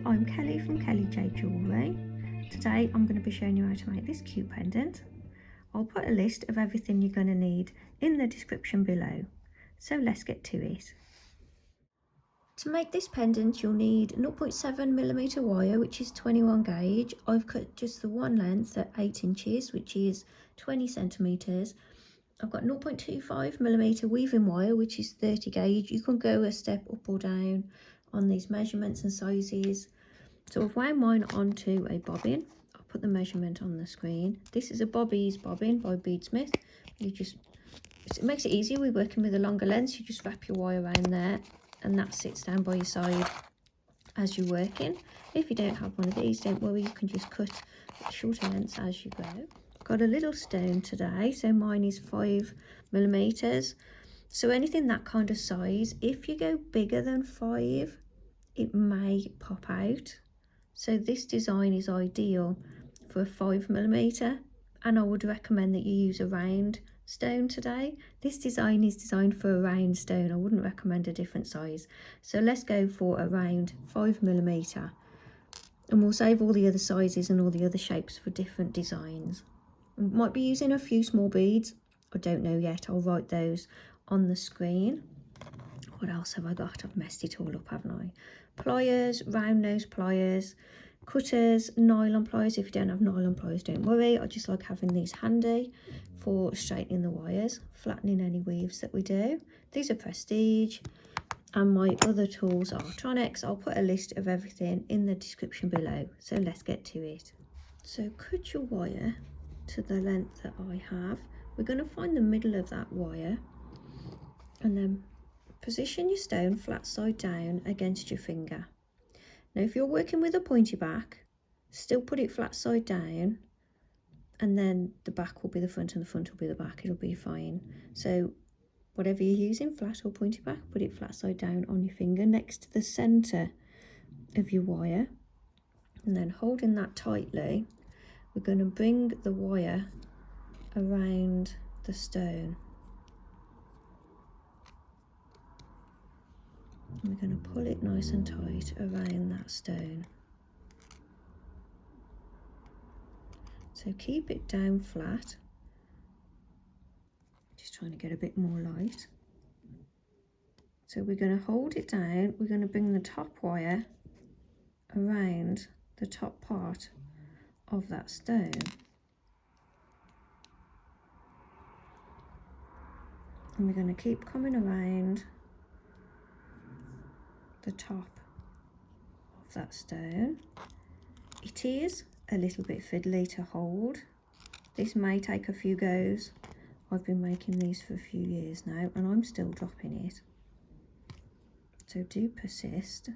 I'm Kelly from Jones Jewellery. Today I'm going to be showing you how to make this cute pendant. I'll put a list of everything you're going to need in the description below. So let's get to it. To make this pendant you'll need 0.7mm wire, which is 21 gauge. I've cut just the one length at 8 inches, which is 20 centimetres. I've got 0.25mm weaving wire, which is 30 gauge. You can go a step up or down on these measurements and sizes. So I've wound mine onto a bobbin. I'll put the measurement on the screen. This is a Bobeeze bobbin by Beadsmith. It makes it easier. We're working with a longer length. You just wrap your wire around there and that sits down by your side as you're working. If you don't have one of these, don't worry, you can just cut shorter lengths as you go. Got a little stone today, so mine is 5mm. So anything that kind of size, if you go bigger than 5, it may pop out. So this design is ideal for a 5mm, and I would recommend that you use a round stone today. This design is designed for a round stone. I wouldn't recommend a different size. So let's go for a round 5mm, and we'll save all the other sizes and all the other shapes for different designs. I might be using a few small beads. I don't know yet. I'll write those on the screen. What else have I got? I've messed it all up, haven't I? Pliers, round nose pliers, cutters, nylon pliers. If you don't have nylon pliers, don't worry. I just like having these handy for straightening the wires, flattening any weaves that we do. These are Prestige, and my other tools are Tronex. I'll put a list of everything in the description below. So let's get to it. So cut your wire to the length that I have. We're going to find the middle of that wire and then position your stone flat side down against your finger. Now if you're working with a pointy back, still put it flat side down, and then the back will be the front and the front will be the back. It'll be fine. So whatever you're using, flat or pointy back, put it flat side down on your finger next to the centre of your wire, and then holding that tightly, we're going to bring the wire around the stone. And we're going to pull it nice and tight around that stone. So keep it down flat. Just trying to get a bit more light. So we're going to hold it down. We're going to bring the top wire around the top part of that stone. And we're going to keep coming around the top of that stone. It is a little bit fiddly to hold. This may take a few goes. I've been making these for a few years now and I'm still dropping it. So do persist.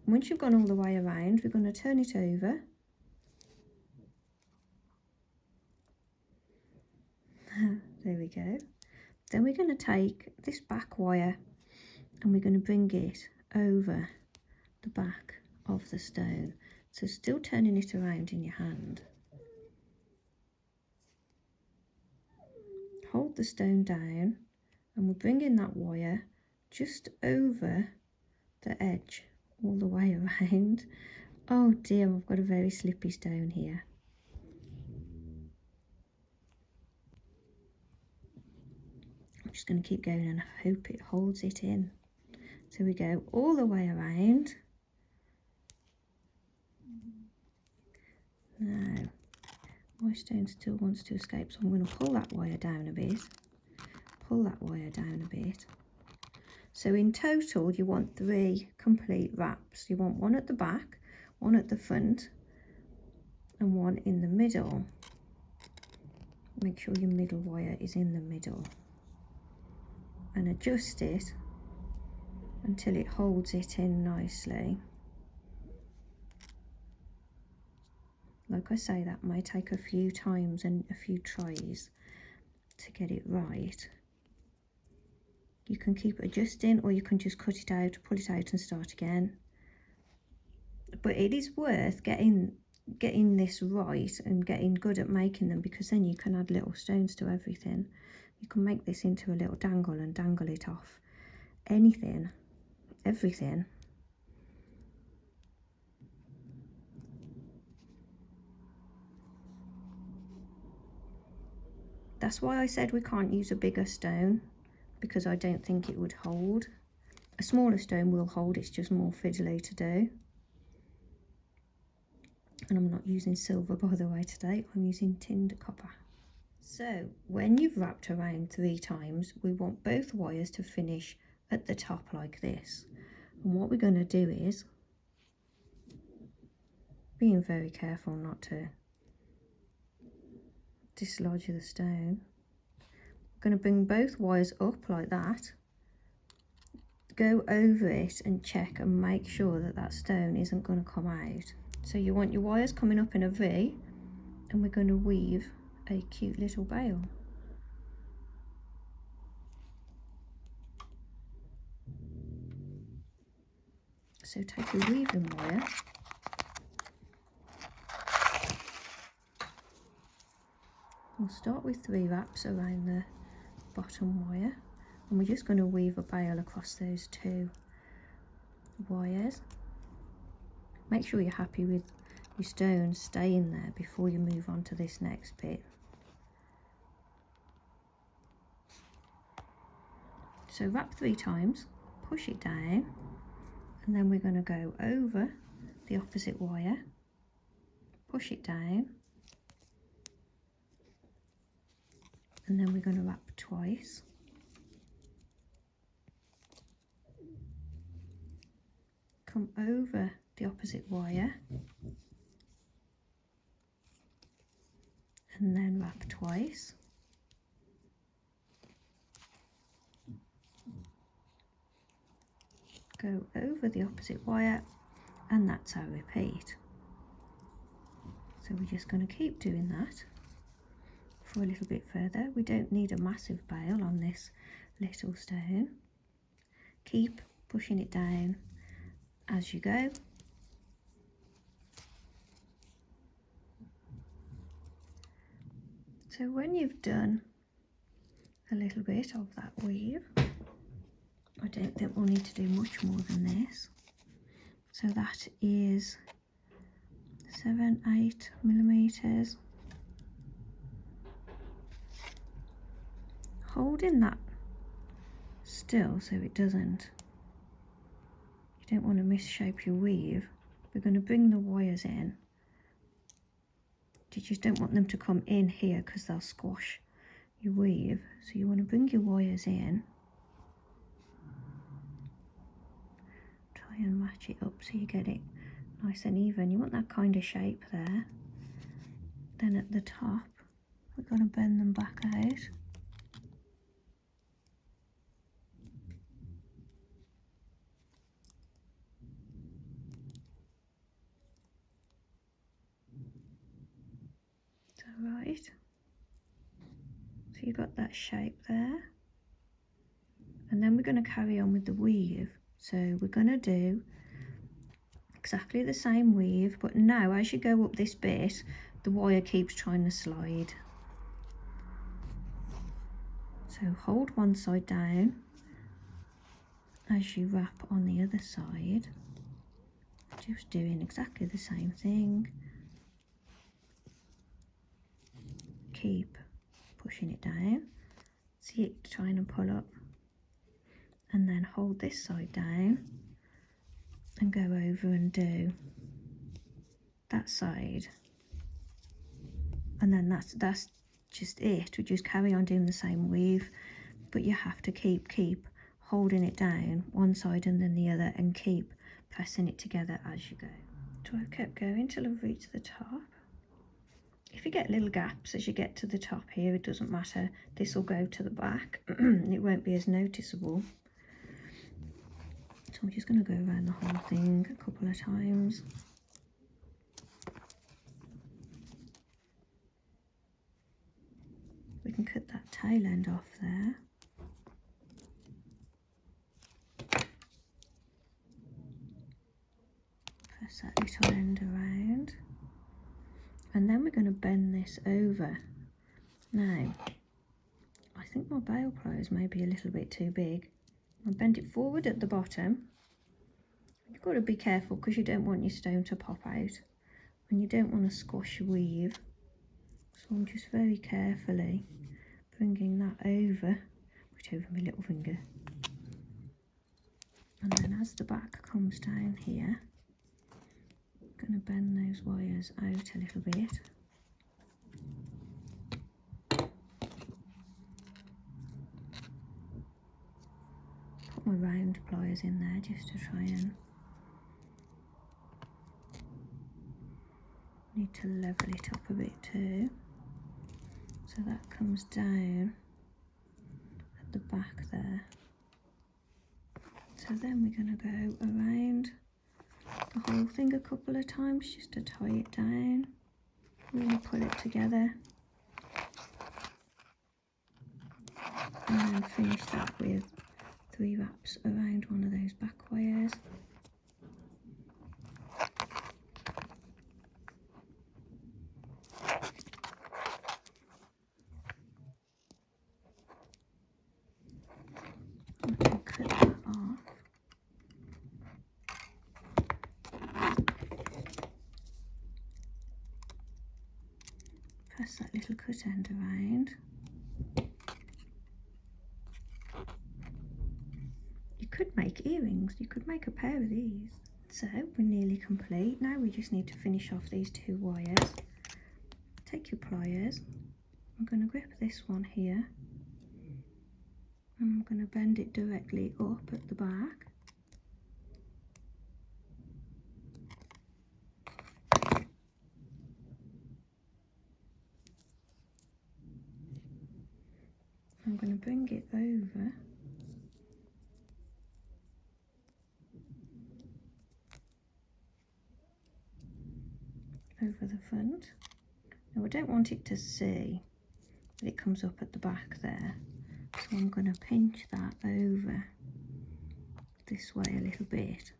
Once you've gone all the way around, we're going to turn it over. There we go. Then we're going to take this back wire and we're going to bring it over the back of the stone. So still turning it around in your hand. Hold the stone down and we're bringing that wire just over the edge all the way around. Oh dear, I've got a very slippy stone here. I'm just going to keep going and hope it holds it in. So we go all the way around. Now, my stone still wants to escape, so I'm going to pull that wire down a bit. Pull that wire down a bit. So in total, you want 3 complete wraps. You want one at the back, one at the front, and one in the middle. Make sure your middle wire is in the middle. And adjust it until it holds it in nicely. Like I say, that may take a few times and a few tries to get it right. You can keep adjusting or you can just cut it out, pull it out and start again. But it is worth getting this right and getting good at making them, because then you can add little stones to everything. You can make this into a little dangle and dangle it off anything, everything. That's why I said we can't use a bigger stone, because I don't think it would hold. A smaller stone will hold, it's just more fiddly to do. And I'm not using silver, by the way, today. I'm using tinned copper. So when you've wrapped around 3 times, we want both wires to finish at the top like this. And what we're going to do is, being very careful not to dislodge the stone, we're going to bring both wires up like that, go over it and check and make sure that that stone isn't going to come out. So you want your wires coming up in a V, and we're going to weave a cute little bail. So take your weaving wire, we'll start with 3 wraps around the bottom wire, and we're just going to weave a bail across those 2 wires. Make sure you're happy with your stones staying there before you move on to this next bit. So wrap 3 times, push it down, and then we're going to go over the opposite wire, push it down, and then we're going to wrap twice. Come over the opposite wire, and then wrap twice. Go over the opposite wire, and that's our repeat. So we're just going to keep doing that for a little bit further. We don't need a massive bail on this little stone. Keep pushing it down as you go. So when you've done a little bit of that weave, I don't think we'll need to do much more than this. So that is 7-8 millimeters. Holding that still so it doesn't, you don't want to misshape your weave. We're going to bring the wires in. You just don't want them to come in here because they'll squash your weave. So you want to bring your wires in. Try and match it up so you get it nice and even. You want that kind of shape there. Then at the top, we're going to bend them back out. Is that right? So you've got that shape there. And then we're going to carry on with the weave. So we're going to do exactly the same weave, but now as you go up this bit, the wire keeps trying to slide. So hold one side down as you wrap on the other side, just doing exactly the same thing. Keep pushing it down, see it trying to pull up, and then hold this side down and go over and do that side, and then that's just it. We just carry on doing the same weave, but you have to keep holding it down one side and then the other, and keep pressing it together as you go. So I've kept going till I've reached the top. If you get little gaps as you get to the top here, it doesn't matter, this will go to the back. It won't be as noticeable. So I'm just going to go around the whole thing a couple of times. We can cut that tail end off there. Press that little end around. And then we're going to bend this over. Now, I think my bail pliers may be a little bit too big. I'll bend it forward at the bottom. You've got to be careful because you don't want your stone to pop out, and you don't want to squash your weave. So I'm just very carefully bringing that over, put over my little finger, and then as the back comes down here, I'm going to bend those wires out a little bit. Put my round pliers in there just to try and need to level it up a bit too, so that comes down at the back there. So then we're going to go around the whole thing a couple of times just to tie it down, really pull it together, and then finish that with 3 wraps around one of those back wires. I can cut that off. Press that little cut end around. You could make earrings, you could make a pair of these. So we're nearly complete. Now we just need to finish off these 2 wires. Take your pliers. I'm going to grip this one here, and I'm going to bend it directly up at the back. I'm going to bring it over the front. Now I don't want it to see that it comes up at the back there, so I'm going to pinch that over this way a little bit.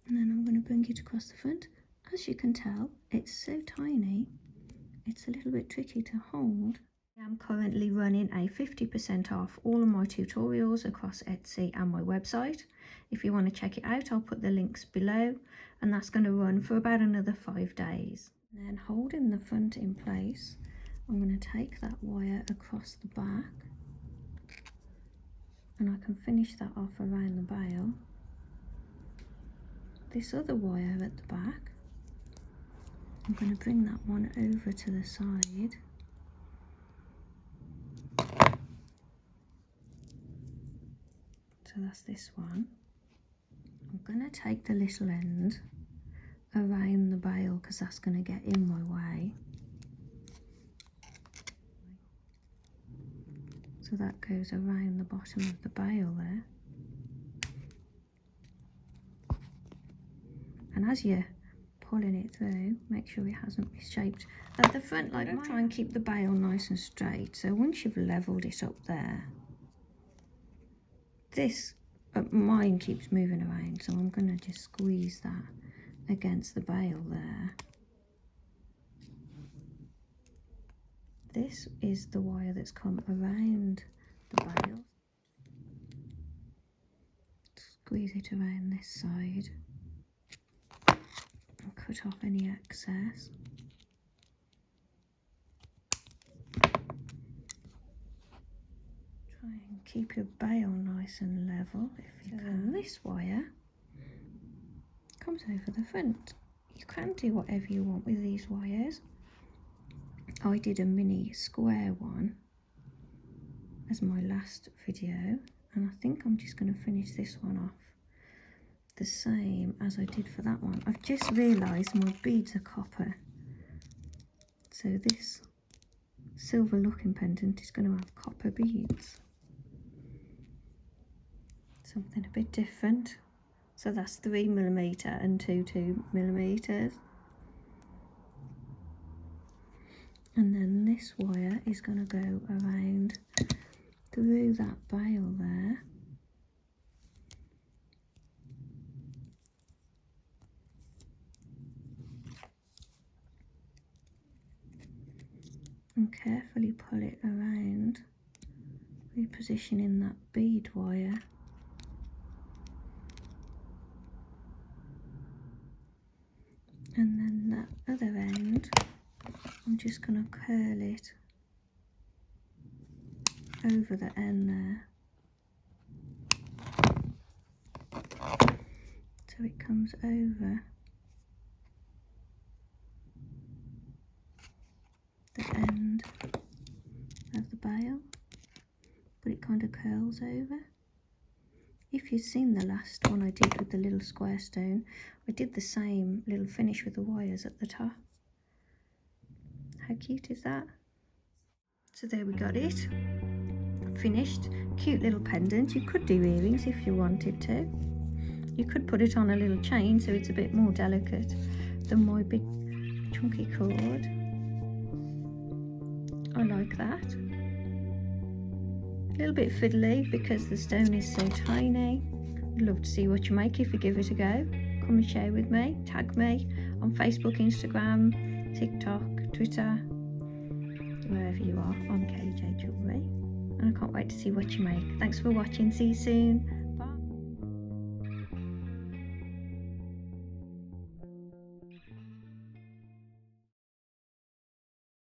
And then I'm going to bring it across the front. As you can tell, it's so tiny, it's a little bit tricky to hold. I'm currently running a 50% off all of my tutorials across Etsy and my website. If you want to check it out, I'll put the links below, and that's going to run for about another 5 days. And then holding the front in place, I'm going to take that wire across the back, and I can finish that off around the bail. This other wire at the back, I'm going to bring that one over to the side. So that's this one. I'm going to take the little end around the bail because that's going to get in my way. So that goes around the bottom of the bail there. And as you're pulling it through, make sure it hasn't misshaped at the front like mine. Try and keep the bail nice and straight. So once you've levelled it up there, this, mine keeps moving around, so I'm going to just squeeze that against the bail there. This is the wire that's come around the bail. Squeeze it around this side. And cut off any excess. Try and keep your bail nice and level if you can. And this wire comes over the front. You can do whatever you want with these wires. I did a mini square one as my last video, and I think I'm just going to finish this one off the same as I did for that one. I've just realised my beads are copper, so this silver looking pendant is going to have copper beads, something a bit different. So that's 3mm and 2mm, and then this wire is going to go around through that bail there. carefully pull it around, repositioning that bead wire. And then that other end, I'm just going to curl it over the end there, so it comes over the end of the bail, but it kind of curls over. If you've seen the last one I did with the little square stone, I did the same little finish with the wires at the top. How cute is that? So there we got it, finished. Cute little pendant. You could do earrings if you wanted to. You could put it on a little chain so it's a bit more delicate than my big chunky cord. I like that. A little bit fiddly because the stone is so tiny. I'd love to see what you make if you give it a go. Come and share with me, tag me on Facebook, Instagram, TikTok, Twitter, wherever you are. I'm KJ Jewellery, and I can't wait to see what you make. Thanks for watching, see you soon.